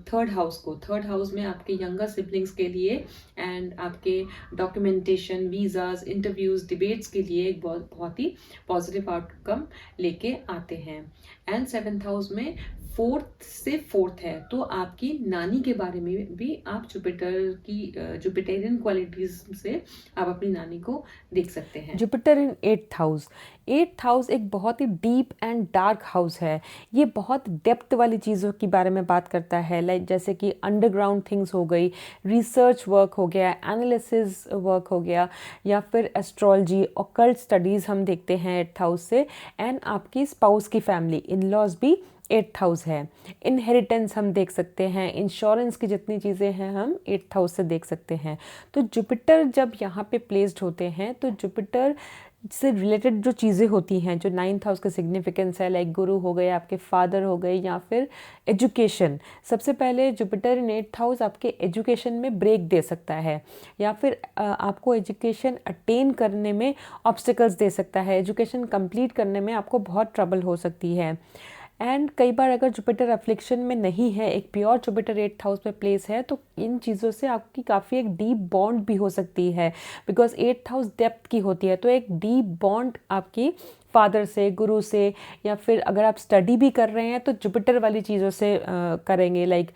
थर्ड हाउस में आपके यंगर सिबलिंग्स के लिए एंड आपके डॉक्यूमेंटेशन, वीज़ाज, इंटरव्यूज, डिबेट्स के लिए एक बहुत ही पॉजिटिव आउटकम लेके आते हैं। एंड 7th हाउस में 4th से 4th है, तो आपकी नानी के बारे में भी आप जुपिटेरियन क्वालिटीज से आप अपनी नानी को देख सकते हैं। जुपिटर इन 8th हाउस एक बहुत ही डीप एंड डार्क हाउस है। ये बहुत डेप्थ वाली चीज़ों के बारे में बात करता है, लाइक जैसे कि अंडरग्राउंड थिंग्स हो गई, रिसर्च वर्क हो गया, एनालिसिस वर्क हो गया, या फिर एस्ट्रोलॉजी, ऑकल्ट स्टडीज़ हम देखते हैं 8th हाउस से। एंड आपकी स्पाउस की फैमिली, इन लॉज भी 8th हाउस है। इनहेरिटेंस हम देख सकते हैं, इंश्योरेंस की जितनी चीज़ें हैं हम 8th हाउस से देख सकते हैं। तो जुपिटर जब यहाँ पे प्लेस्ड होते हैं, तो जुपिटर से रिलेटेड जो चीज़ें होती हैं, जो 9th हाउस का सिग्निफिकेंस है, लाइक गुरु हो गए, आपके फादर हो गए, या फिर एजुकेशन। सबसे पहले जुपिटर इन 8th हाउस आपके एजुकेशन में ब्रेक दे सकता है, या फिर आपको एजुकेशन अटेन करने में ऑब्स्टिकल्स दे सकता है, एजुकेशन कंप्लीट करने में आपको बहुत ट्रबल हो सकती है। एंड कई बार अगर जुपिटर अफ्लिक्शन में नहीं है, एक प्योर जुपिटर 8th हाउस में प्लेस है, तो इन चीज़ों से आपकी काफ़ी एक डीप बॉन्ड भी हो सकती है, बिकॉज 8th हाउस डेप्थ की होती है। तो एक डीप बॉन्ड आपकी फादर से, गुरु से, या फिर अगर आप स्टडी भी कर रहे हैं तो जुपिटर वाली चीज़ों से करेंगे, लाइक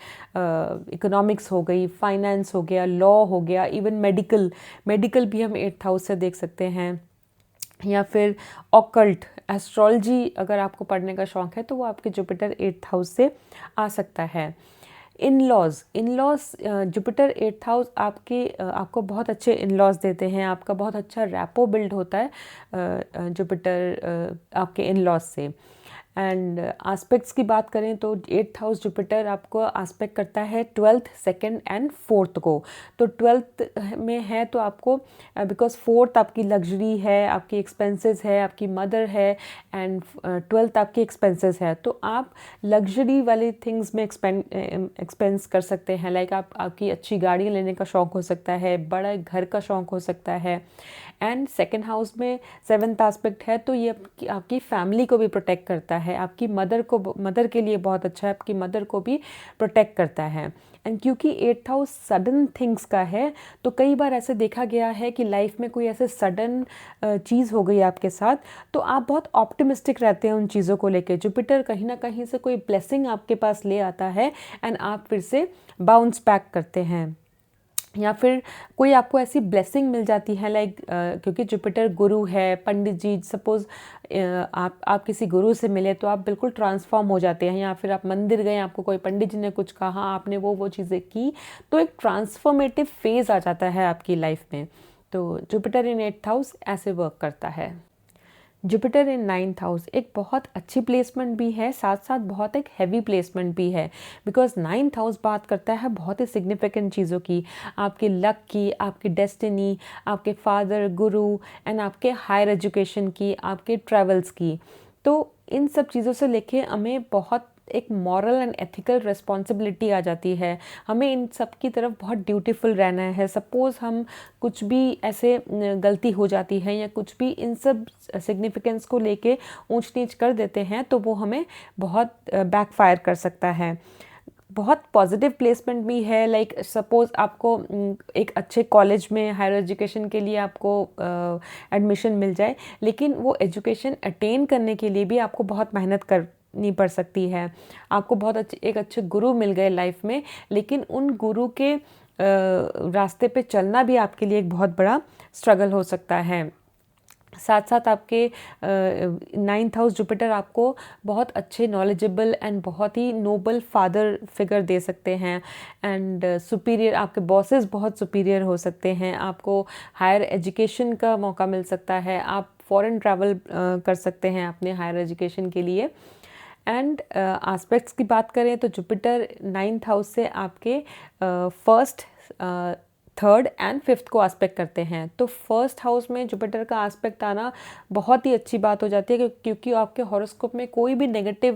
इकोनॉमिक्स हो गई, फाइनेंस हो गया, लॉ हो गया, इवन मेडिकल भी हम 8th हाउस से देख सकते हैं। या फिर ऑकल्ट, एस्ट्रोलॉजी अगर आपको पढ़ने का शौक़ है तो वो आपके जुपिटर 8th हाउस से आ सकता है। In laws Jupiter 8th house आपको बहुत अच्छे इन लॉज देते हैं, आपका बहुत अच्छा रैपो बिल्ड होता है जुपिटर आपके इन लॉज से। एंड आस्पेक्ट्स की बात करें तो 8th हाउस जुपिटर आपको आस्पेक्ट करता है 12th, 2nd एंड 4th को। तो 12th में है तो आपको बिकॉज 4th आपकी लग्जरी है, आपकी एक्सपेंसेस है, आपकी मदर है, एंड 12th आपकी एक्सपेंसेस है। तो आप लग्जरी वाली थिंग्स में एक्सपेंस कर सकते हैं। लाइक आपकी अच्छी गाड़ी लेने का शौक़ हो सकता है, बड़ा घर का शौक़ हो सकता है। एंड 2nd हाउस में 7th आस्पेक्ट है तो ये आपकी फैमिली को भी प्रोटेक्ट करता है, आपकी मदर के लिए बहुत अच्छा है, आपकी मदर को भी प्रोटेक्ट करता है। एंड क्योंकि 8th हाउस सडन थिंग्स का है तो कई बार ऐसे देखा गया है कि लाइफ में कोई ऐसे सडन चीज़ हो गई आपके साथ तो आप बहुत ऑप्टिमिस्टिक रहते हैं उन चीज़ों को लेके। जुपिटर कहीं ना कहीं से कोई ब्लेसिंग आपके पास ले आता है एंड आप फिर से बाउंस बैक करते हैं, या फिर कोई आपको ऐसी ब्लेसिंग मिल जाती है। लाइक क्योंकि जुपिटर गुरु है, पंडित जी, सपोज़ आप किसी गुरु से मिले तो आप बिल्कुल ट्रांसफॉर्म हो जाते हैं, या फिर आप मंदिर गए, आपको कोई पंडित जी ने कुछ कहा, आपने वो चीज़ें की, तो एक ट्रांसफॉर्मेटिव फेज़ आ जाता है आपकी लाइफ में। तो जुपिटर इन 8th हाउस ऐसे वर्क करता है। जुपिटर इन 9th हाउस एक बहुत अच्छी प्लेसमेंट भी है, साथ साथ बहुत एक हैवी प्लेसमेंट भी है, बिकॉज 9th हाउस बात करता है बहुत ही सिग्निफिकेंट चीज़ों की, आपके लक की, आपकी डेस्टिनी, आपके फादर, गुरु, एंड आपके हायर एजुकेशन की, आपके ट्रैवल्स की। तो इन सब चीज़ों से लेके हमें बहुत एक मॉरल एंड एथिकल रिस्पॉन्सिबिलिटी आ जाती है। हमें इन सब की तरफ बहुत ड्यूटीफुल रहना है। सपोज़ हम कुछ भी ऐसे गलती हो जाती है या कुछ भी इन सब सिग्निफिकेंस को लेके ऊंच नीच कर देते हैं तो वो हमें बहुत बैकफायर कर सकता है। बहुत पॉजिटिव प्लेसमेंट भी है। लाइक सपोज़ आपको एक अच्छे कॉलेज में हायर एजुकेशन के लिए आपको एडमिशन मिल जाए, लेकिन वो एजुकेशन अटेन करने के लिए भी आपको बहुत मेहनत करनी पड़ सकती है। आपको बहुत एक अच्छे गुरु मिल गए लाइफ में, लेकिन उन गुरु के रास्ते पे चलना भी आपके लिए एक बहुत बड़ा स्ट्रगल हो सकता है। साथ साथ आपके 9th हाउस जुपिटर आपको बहुत अच्छे नॉलेजेबल एंड बहुत ही नोबल फादर फिगर दे सकते हैं, एंड सुपीरियर, आपके बॉसेस बहुत सुपीरियर हो सकते हैं, आपको हायर एजुकेशन का मौका मिल सकता है, आप फॉरेन ट्रैवल कर सकते हैं अपने हायर एजुकेशन के लिए। एंड आस्पेक्ट्स की बात करें तो जुपिटर 9th हाउस से आपके 1st, 3rd एंड 5th को आस्पेक्ट करते हैं। तो 1st हाउस में जुपिटर का आस्पेक्ट आना बहुत ही अच्छी बात हो जाती है, क्योंकि आपके हॉरोस्कोप में कोई भी नेगेटिव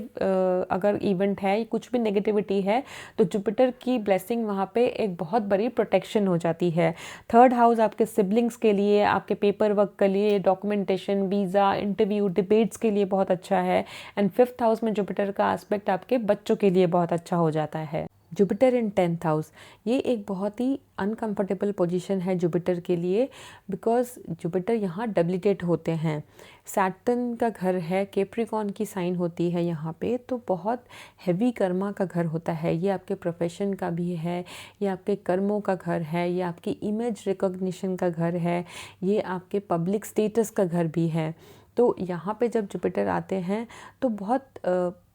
अगर इवेंट है, कुछ भी नेगेटिविटी है, तो जुपिटर की ब्लेसिंग वहाँ पे एक बहुत बड़ी प्रोटेक्शन हो जाती है। 3rd हाउस आपके सिबलिंग्स के लिए, आपके पेपर वर्क के लिए, डॉक्यूमेंटेशन, वीज़ा, इंटरव्यू, डिबेट्स के लिए बहुत अच्छा है। एंड 5th हाउस में जुपिटर का आस्पेक्ट आपके बच्चों के लिए बहुत अच्छा हो जाता है। जुपिटर इन 10th हाउस, ये एक बहुत ही अनकंफर्टेबल पोजीशन है जुपिटर के लिए, बिकॉज जुपिटर यहाँ डब्लिटेट होते हैं। सैटर्न का घर है, कैप्रिकॉर्न की साइन होती है यहाँ पे, तो बहुत हैवी कर्मा का घर होता है। ये आपके प्रोफेशन का भी है, ये आपके कर्मों का घर है, ये आपकी इमेज रिकॉग्निशन का घर है, ये आपके पब्लिक स्टेटस का घर भी है। तो यहाँ पे जब जुपिटर आते हैं तो बहुत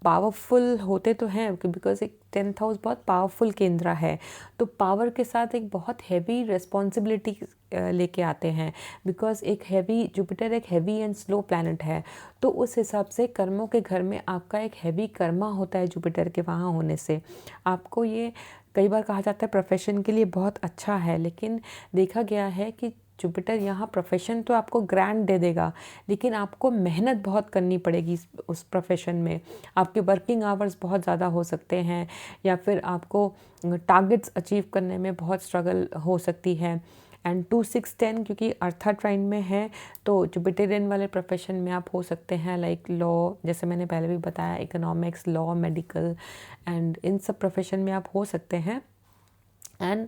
पावरफुल होते तो हैं, बिकॉज एक 10th हाउस बहुत पावरफुल केंद्र है, तो पावर के साथ एक बहुत हैवी रिस्पॉन्सिबिलिटी लेके आते हैं, बिकॉज जुपिटर एक हैवी एंड स्लो प्लैनेट है। तो उस हिसाब से कर्मों के घर में आपका एक हैवी कर्मा होता है जुपिटर के वहाँ होने से। आपको ये कई बार कहा जाता है प्रोफेशन के लिए बहुत अच्छा है, लेकिन देखा गया है कि जुपिटर यहाँ प्रोफेशन तो आपको ग्रैंड दे देगा, लेकिन आपको मेहनत बहुत करनी पड़ेगी उस प्रोफेशन में। आपके वर्किंग आवर्स बहुत ज़्यादा हो सकते हैं, या फिर आपको टारगेट्स अचीव करने में बहुत स्ट्रगल हो सकती है। एंड 2, 6, 10 क्योंकि अर्था ट्राइन में है, तो जुपिटेरियन वाले प्रोफेशन में आप हो सकते हैं, लाइक लॉ, जैसे मैंने पहले भी बताया, economics, law, medical, and in सब प्रोफेशन में आप हो सकते हैं। एंड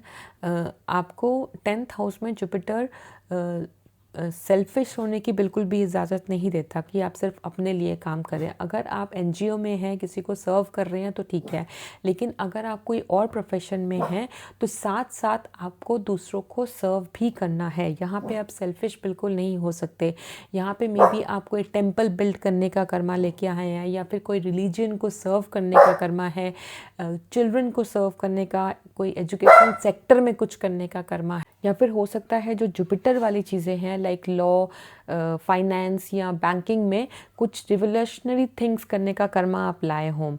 आपको 10th हाउस में जुपिटर सेल्फिश होने की बिल्कुल भी इजाज़त नहीं देता कि आप सिर्फ अपने लिए काम करें। अगर आप एनजीओ में हैं, किसी को सर्व कर रहे हैं तो ठीक है, लेकिन अगर आप कोई और प्रोफेशन में हैं तो साथ साथ आपको दूसरों को सर्व भी करना है। यहाँ पे आप सेल्फिश बिल्कुल नहीं हो सकते। यहाँ पे मे बी आप कोई टेम्पल बिल्ड करने का कर्मा लेके आए हैं, या फिर कोई रिलीजन को सर्व करने का कर्मा है, चिल्ड्रन को सर्व करने का, कोई एजुकेशन सेक्टर में कुछ करने का कर्मा है, या फिर हो सकता है जो जुपिटर वाली चीज़ें हैं लाइक लॉ, फाइनेंस या बैंकिंग में कुछ रिवोल्यूशनरी थिंग्स करने का कर्मा आप लाए हों।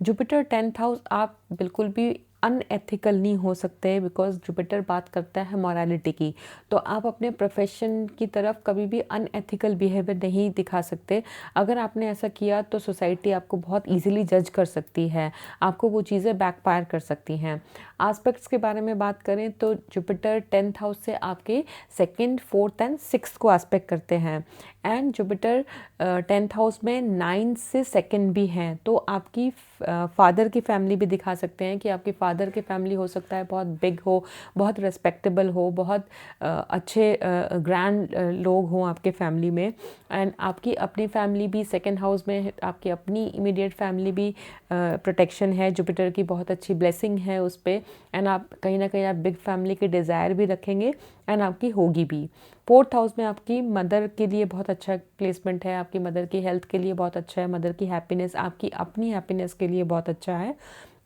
जुपिटर 10th हाउस आप बिल्कुल भी अनएथिकल नहीं हो सकते, बिकॉज जुपिटर बात करता है मॉरलिटी की। तो आप अपने प्रोफेशन की तरफ कभी भी अनएथिकल बिहेवियर नहीं दिखा सकते। अगर आपने ऐसा किया तो सोसाइटी आपको बहुत इजीली जज कर सकती है, आपको वो चीज़ें बैकफायर कर सकती हैं। आस्पेक्ट्स के बारे में बात करें तो जुपिटर 10th हाउस से आपके 2nd, 4th एंड 6th को आस्पेक्ट करते हैं। एंड जुपिटर 10th हाउस में 9 से 2nd भी हैं, तो आपकी फादर की फैमिली भी दिखा सकते हैं कि आपकी फादर की फैमिली हो सकता है बहुत बिग हो, बहुत रिस्पेक्टेबल हो, बहुत अच्छे ग्रैंड लोग हों आपके फैमिली में। एंड आपकी अपनी फैमिली भी 2nd हाउस में है, आपकी अपनी इमीडिएट फैमिली भी प्रोटेक्शन है, जुपिटर की बहुत अच्छी ब्लेसिंग है उस पर। एंड आप कहीं ना कहीं आप बिग फैमिली के डिज़ायर भी रखेंगे एंड आपकी होगी भी। 4th हाउस में आपकी मदर के लिए बहुत अच्छा प्लेसमेंट है, आपकी मदर की हेल्थ के लिए बहुत अच्छा है, मदर की हैप्पीनेस, आपकी अपनी हैप्पीनेस के लिए बहुत अच्छा है।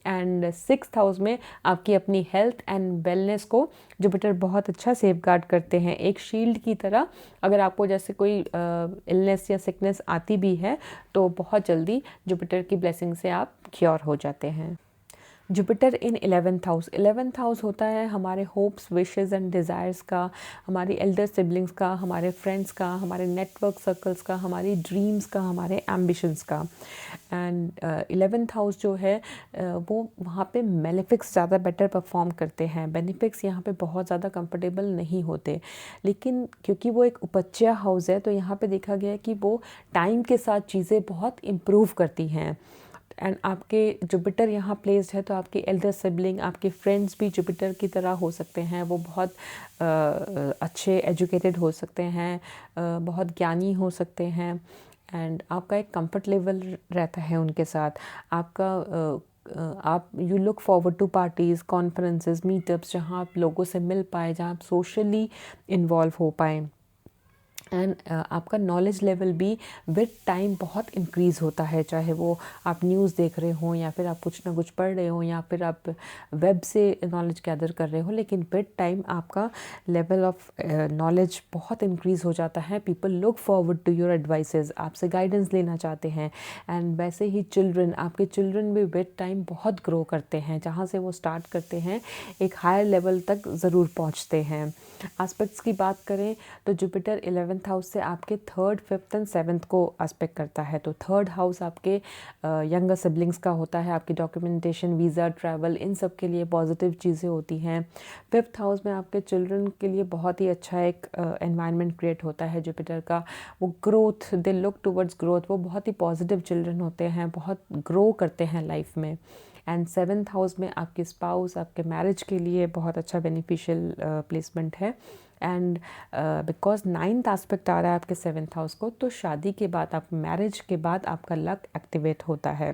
एंड 6th हाउस में आपकी अपनी हेल्थ एंड वेलनेस को जुपिटर बहुत अच्छा सेफ गार्ड करते हैं, एक शील्ड की तरह। अगर आपको जैसे कोई इलनेस या सिकनेस आती भी है तो बहुत जल्दी जुपिटर की ब्लेसिंग से आप क्योर हो जाते हैं। Jupiter in 11th house, 11th house होता है हमारे होप्स, विशेस एंड डिज़ायर्स का, हमारी एल्डर सिबलिंग्स का, हमारे फ्रेंड्स का, हमारे नेटवर्क सर्कल्स का, हमारी ड्रीम्स का, हमारे एम्बिशंस का। एंड 11th हाउस जो है वो वहाँ पे मेलेफिक्स ज़्यादा बेटर परफॉर्म करते हैं। बेनिफिक्स यहाँ पे बहुत ज़्यादा कंफर्टेबल नहीं होते, लेकिन क्योंकि वो एक उपज्या हाउस है तो यहाँ पे देखा गया है कि वो टाइम के साथ चीज़ें बहुत इम्प्रूव करती हैं। एंड आपके जुपिटर यहाँ प्लेस्ड है तो आपके एल्डर सिबलिंग, आपके फ्रेंड्स भी जुपिटर की तरह हो सकते हैं। वो बहुत अच्छे एजुकेटेड हो सकते हैं, बहुत ज्ञानी हो सकते हैं। एंड आपका एक कंफर्ट लेवल रहता है उनके साथ। आपका आप you look forward to parties, conferences, meetups, जहाँ आप लोगों से मिल पाए, जहाँ आप सोशली इन्वॉल्व हो पाएँ। एंड आपका नॉलेज लेवल भी विद टाइम बहुत इंक्रीज़ होता है, चाहे वो आप न्यूज़ देख रहे हों या फिर आप कुछ ना कुछ पढ़ रहे हो या फिर आप वेब से नॉलेज गैदर कर रहे हो, लेकिन विद टाइम आपका लेवल ऑफ नॉलेज बहुत इंक्रीज़ हो जाता है। People look forward to your advices, आपसे गाइडेंस लेना चाहते हैं। एंड वैसे ही चिल्ड्रन, आपके चिल्ड्रन भी विद टाइम बहुत ग्रो करते हैं, जहाँ से वो स्टार्ट करते हैं एक हायर लेवल तक ज़रूर पहुँचते हैं। एस्पेक्ट्स की बात करें तो जुपिटर 11th हाउस से आपके 3rd, 5th एंड 7th को एस्पेक्ट करता है। तो 3rd हाउस आपके यंगर सिबलिंग्स का होता है, आपकी डॉक्यूमेंटेशन, वीज़ा, ट्रैवल, इन सब के लिए पॉजिटिव चीज़ें होती हैं। 5th हाउस में आपके चिल्ड्रन के लिए बहुत ही अच्छा एक एनवायरनमेंट क्रिएट होता है जुपिटर का। वो growth, they look towards growth, वो बहुत ही पॉजिटिव चिल्ड्रन होते हैं, बहुत ग्रो करते हैं लाइफ में। एंड 7th हाउस में आपके स्पाउस, आपके मैरिज के लिए बहुत अच्छा बेनिफिशियल प्लेसमेंट है। एंड बिकॉज 9th एस्पेक्ट आ रहा है आपके 7th हाउस को, तो शादी के बाद, आप मैरिज के बाद आपका लक एक्टिवेट होता है।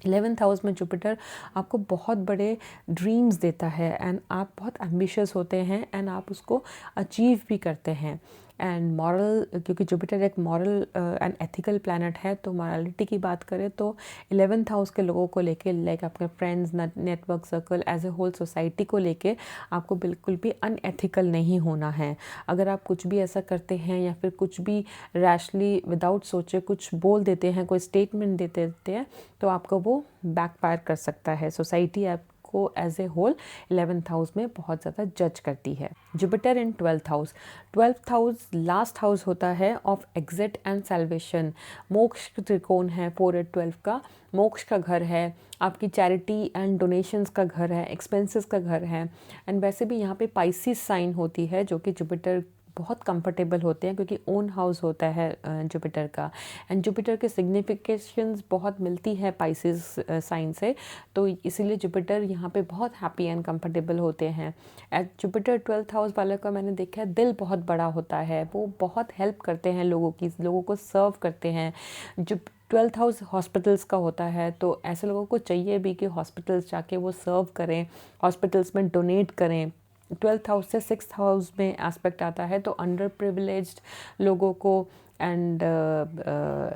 11th हाउस में जुपिटर आपको बहुत बड़े ड्रीम्स देता है एंड आप बहुत एम्बिशियस होते हैं एंड आप उसको अचीव भी करते हैं। एंड मॉरल, क्योंकि जुपिटर एक मॉरल एंड एथिकल प्लैनेट है, तो मॉरलिटी की बात करें तो 11th हाउस के लोगों को लेके, लाइक आपके friends, network circle, as a whole society को लेके आपको बिल्कुल भी अनएथिकल नहीं होना है। अगर आप कुछ भी ऐसा करते हैं या फिर कुछ भी रैशली विदाउट सोचे कुछ बोल देते हैं, कोई स्टेटमेंट देते हैं, तो आपको वो बैकफायर कर सकता है। सोसाइटी आपको as a whole 11th house में बहुत ज़्यादा जज करती है। Jupiter in 12th house, 12th house last house होता है ऑफ एग्जिट एंड सैल्वेशन। मोक्ष त्रिकोण है 4 8 12 का, मोक्ष का घर है, आपकी चैरिटी एंड डोनेशंस का घर है, एक्सपेंसेस का घर है। एंड वैसे भी यहाँ पे पाइसिस साइन होती है जो कि जुपिटर बहुत कंफर्टेबल होते हैं, क्योंकि ओन हाउस होता है जुपिटर का। एंड जुपिटर के सिग्निफिकेशंस बहुत मिलती है पाइसिस साइन से, तो इसीलिए जुपिटर यहाँ पे बहुत हैप्पी एंड कंफर्टेबल होते हैं। एट जुपिटर 12th हाउस वाले का मैंने देखा है दिल बहुत बड़ा होता है, वो बहुत हेल्प करते हैं लोगों को सर्व करते हैं। जो 12th हाउस हॉस्पिटल्स का होता है, तो ऐसे लोगों को चाहिए भी कि हॉस्पिटल्स जाके वो सर्व करें, हॉस्पिटल्स में डोनेट करें। 12th हाउस से 6th हाउस में एस्पेक्ट आता है, तो अंडर प्रिविलेज्ड लोगों को एंड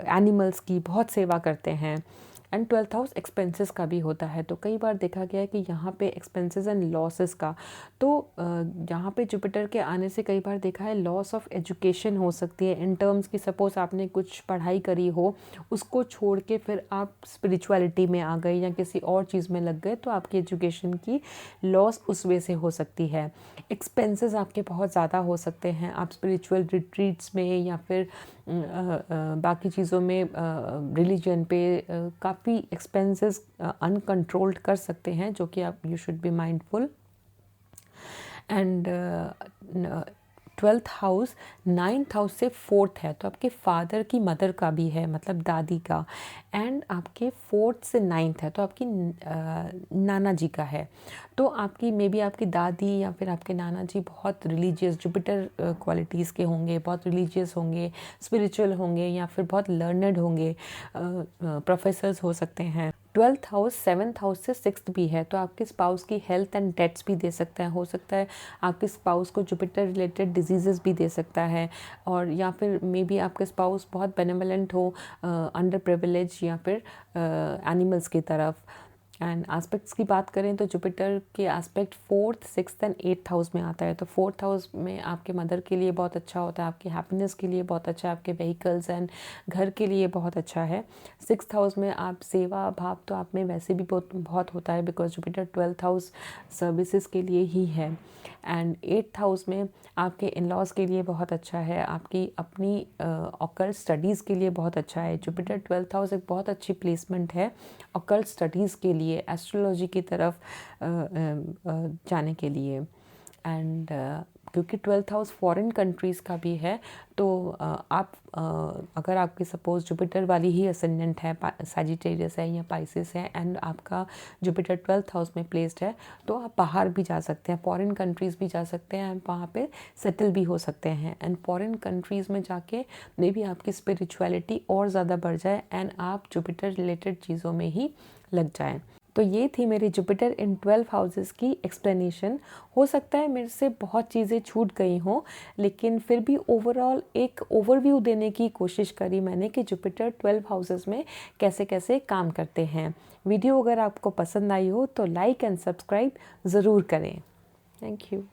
एनिमल्स की बहुत सेवा करते हैं। एंड 12th हाउस एक्सपेंसेस का भी होता है। तो कई बार देखा गया है कि यहाँ पे एक्सपेंसेस एंड लॉसेस का, तो यहाँ पे जुपिटर के आने से कई बार देखा है लॉस ऑफ एजुकेशन हो सकती है इन टर्म्स की, सपोज आपने कुछ पढ़ाई करी हो, उसको छोड़ के फिर आप स्पिरिचुअलिटी में आ गए या किसी और चीज़ में लग गए, तो आपकी एजुकेशन की लॉस उस वे से हो सकती है। एक्सपेंसेस आपके बहुत ज़्यादा हो सकते हैं, आप स्पिरिचुअल रिट्रीट्स में या फिर बाकी चीज़ों में रिलीजन पे काफ़ी एक्सपेंसेस अनकंट्रोल्ड कर सकते हैं, जो कि आप you should be mindful. And 12th house 9th house से 4th है, तो आपके फादर की मदर का भी है, मतलब दादी का। एंड आपके 4th से 9th है, तो आपकी नाना जी का है। तो आपकी मे बी आपकी दादी या फिर आपके नाना जी बहुत रिलीजियस जुपिटर क्वालिटीज़ के होंगे, बहुत रिलीजियस होंगे, स्पिरिचुअल होंगे, या फिर बहुत लर्नड होंगे, प्रोफेसर्स हो सकते हैं। 12th हाउस 7th हाउस से 6th भी है, तो आपके स्पाउस की हेल्थ एंड डेट्स भी दे सकता है। हो सकता है आपके स्पाउस को जुपिटर रिलेटेड डिजीज़ेस भी दे सकता है, और या फिर मे बी आपके स्पाउस बहुत बेनेवलेंट हो, अंडर प्रिविलेज या फिर एनिमल्स की तरफ। एंड एस्पेक्ट्स की बात करें तो जुपिटर के aspect 4th 6th and 8th house में आता है। तो 4th हाउस में आपके मदर के लिए बहुत अच्छा होता है, आपकी हैप्पीनेस के लिए बहुत अच्छा है, आपके व्हीकल्स एंड घर के लिए बहुत अच्छा है। 6th हाउस में आप सेवा भाव तो आप में वैसे भी बहुत होता है, because Jupiter 12th house services के लिए ही है। एंड 8th हाउस में आपके इन लॉज के लिए बहुत अच्छा है, आपकी अपनी ऑकल्ट स्टडीज़ के लिए बहुत अच्छा है। जुपिटर 12th हाउस एक बहुत अच्छी प्लेसमेंट है ऑकल्ट स्टडीज़ के लिए, एस्ट्रोलॉजी की तरफ जाने के लिए। एंड क्योंकि 12th हाउस फॉरेन कंट्रीज़ का भी है, तो आप अगर आपकी सपोज जुपिटर वाली ही असेंडेंट है, सैजिटेरियस है या पाइसेस है, एंड आपका जुपिटर 12th हाउस में प्लेस्ड है, तो आप बाहर भी जा सकते हैं, फॉरेन कंट्रीज़ भी जा सकते हैं, एंड वहाँ पे सेटल भी हो सकते हैं। एंड फॉरेन कंट्रीज़ में जाके मे बी आपकी स्पिरिचुअलिटी और ज़्यादा बढ़ जाए एंड आप जुपिटर रिलेटेड चीज़ों में ही लग जाएं। तो ये थी मेरी जुपिटर इन 12 हाउसेस की एक्सप्लेनेशन। हो सकता है मेरे से बहुत चीज़ें छूट गई हों, लेकिन फिर भी ओवरऑल एक ओवरव्यू देने की कोशिश करी मैंने कि जुपिटर 12 हाउसेस में कैसे कैसे काम करते हैं। वीडियो अगर आपको पसंद आई हो तो लाइक एंड सब्सक्राइब ज़रूर करें। Thank you.